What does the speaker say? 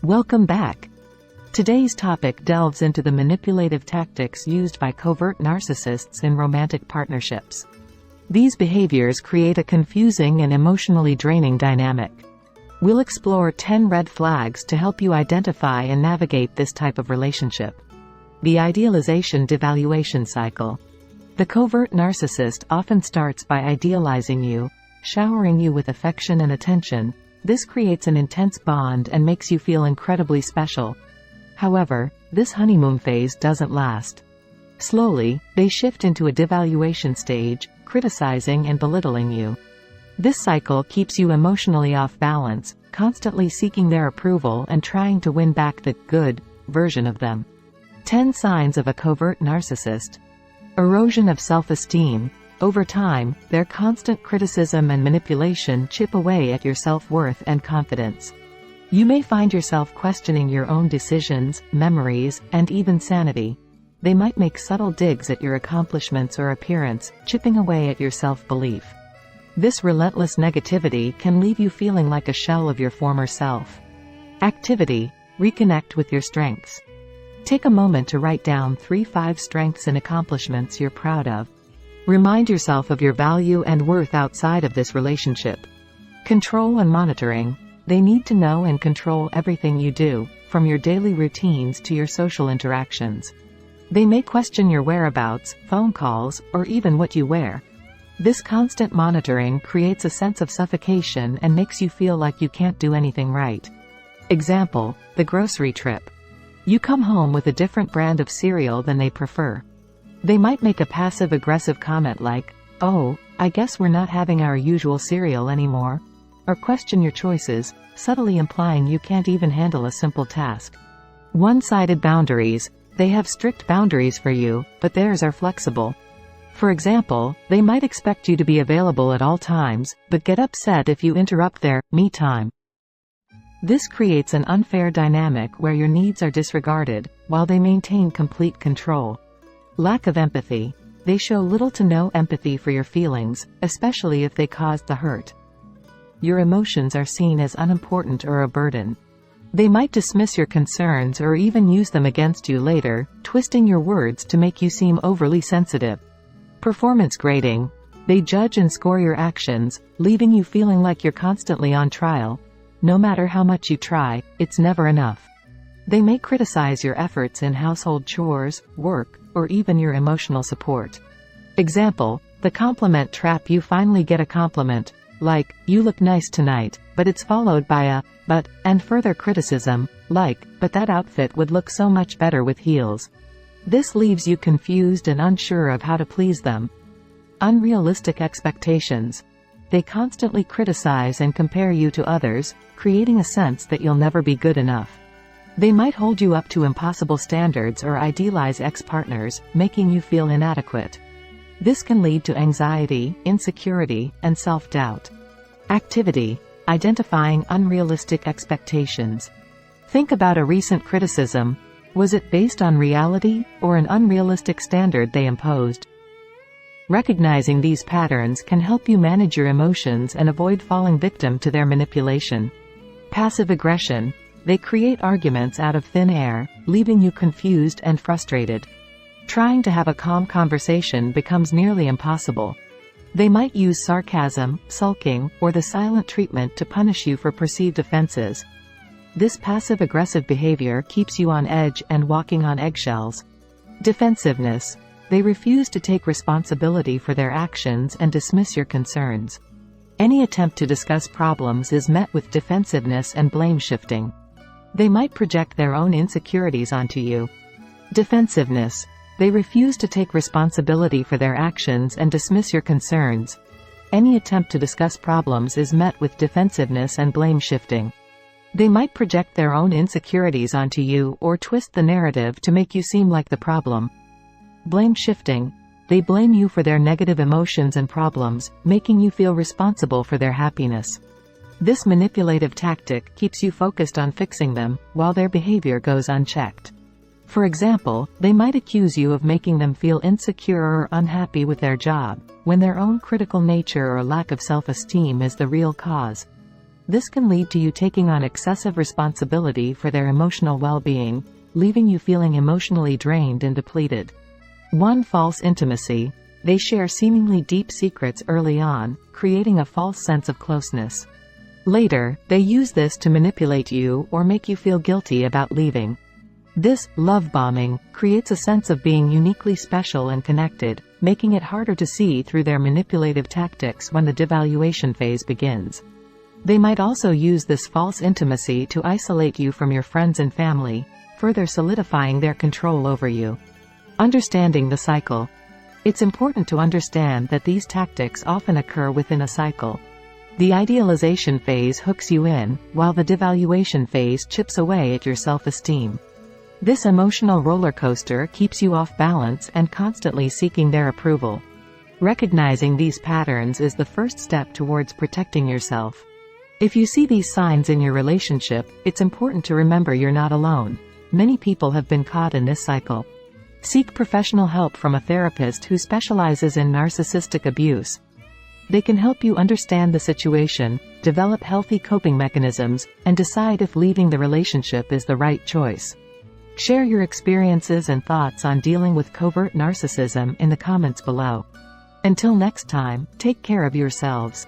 Welcome back. Today's topic delves into the manipulative tactics used by covert narcissists in romantic partnerships. These behaviors create a confusing and emotionally draining dynamic. We'll explore 10 red flags to help you identify and navigate this type of relationship. The idealization-devaluation cycle. The covert narcissist often starts by idealizing you, showering you with affection and attention. This creates an intense bond and makes you feel incredibly special. However, this honeymoon phase doesn't last. Slowly, they shift into a devaluation stage, criticizing and belittling you. This cycle keeps you emotionally off balance, constantly seeking their approval and trying to win back the good version of them. 10 signs of a covert narcissist. Erosion of self-esteem. Over time, their constant criticism and manipulation chip away at your self-worth and confidence. You may find yourself questioning your own decisions, memories, and even sanity. They might make subtle digs at your accomplishments or appearance, chipping away at your self-belief. This relentless negativity can leave you feeling like a shell of your former self. Activity. Reconnect with your strengths. Take a moment to write down 3-5 strengths and accomplishments you're proud of. Remind yourself of your value and worth outside of this relationship. Control and monitoring. They need to know and control everything you do, from your daily routines to your social interactions. They may question your whereabouts, phone calls, or even what you wear. This constant monitoring creates a sense of suffocation and makes you feel like you can't do anything right. Example, the grocery trip. You come home with a different brand of cereal than they prefer. They might make a passive-aggressive comment like, "Oh, I guess we're not having our usual cereal anymore," or question your choices, subtly implying you can't even handle a simple task. One-sided boundaries. They have strict boundaries for you, but theirs are flexible. For example, they might expect you to be available at all times, but get upset if you interrupt their me time. This creates an unfair dynamic where your needs are disregarded, while they maintain complete control. Lack of empathy. They show little to no empathy for your feelings, especially if they caused the hurt. Your emotions are seen as unimportant or a burden. They might dismiss your concerns or even use them against you later, twisting your words to make you seem overly sensitive. Performance grading. They judge and score your actions, leaving you feeling like you're constantly on trial. No matter how much you try, it's never enough. They may criticize your efforts in household chores, work, or even your emotional support. Example, the compliment trap. You finally get a compliment, like, "You look nice tonight," but it's followed by a "but," and further criticism, like, "But that outfit would look so much better with heels." This leaves you confused and unsure of how to please them. Unrealistic expectations. They constantly criticize and compare you to others, creating a sense that you'll never be good enough. They might hold you up to impossible standards or idealize ex-partners, making you feel inadequate. This can lead to anxiety, insecurity, and self-doubt. Activity. Identifying unrealistic expectations. Think about a recent criticism. Was it based on reality, or an unrealistic standard they imposed? Recognizing these patterns can help you manage your emotions and avoid falling victim to their manipulation. Passive aggression. They create arguments out of thin air, leaving you confused and frustrated. Trying to have a calm conversation becomes nearly impossible. They might use sarcasm, sulking, or the silent treatment to punish you for perceived offenses. This passive-aggressive behavior keeps you on edge and walking on eggshells. Defensiveness. They refuse to take responsibility for their actions and dismiss your concerns. Any attempt to discuss problems is met with defensiveness and blame-shifting. They might project their own insecurities onto you. Defensiveness. They refuse to take responsibility for their actions and dismiss your concerns. Any attempt to discuss problems is met with defensiveness and blame-shifting. They might project their own insecurities onto you or twist the narrative to make you seem like the problem. Blame-shifting. They blame you for their negative emotions and problems, making you feel responsible for their happiness. This manipulative tactic keeps you focused on fixing them, while their behavior goes unchecked. For example, they might accuse you of making them feel insecure or unhappy with their job, when their own critical nature or lack of self-esteem is the real cause. This can lead to you taking on excessive responsibility for their emotional well-being, leaving you feeling emotionally drained and depleted. 1. False intimacy. They share seemingly deep secrets early on, creating a false sense of closeness. Later, they use this to manipulate you or make you feel guilty about leaving. This love bombing creates a sense of being uniquely special and connected, making it harder to see through their manipulative tactics when the devaluation phase begins. They might also use this false intimacy to isolate you from your friends and family, further solidifying their control over you. Understanding the cycle. It's important to understand that these tactics often occur within a cycle. The idealization phase hooks you in, while the devaluation phase chips away at your self-esteem. This emotional roller coaster keeps you off balance and constantly seeking their approval. Recognizing these patterns is the first step towards protecting yourself. If you see these signs in your relationship, it's important to remember you're not alone. Many people have been caught in this cycle. Seek professional help from a therapist who specializes in narcissistic abuse. They can help you understand the situation, develop healthy coping mechanisms, and decide if leaving the relationship is the right choice. Share your experiences and thoughts on dealing with covert narcissism in the comments below. Until next time, take care of yourselves.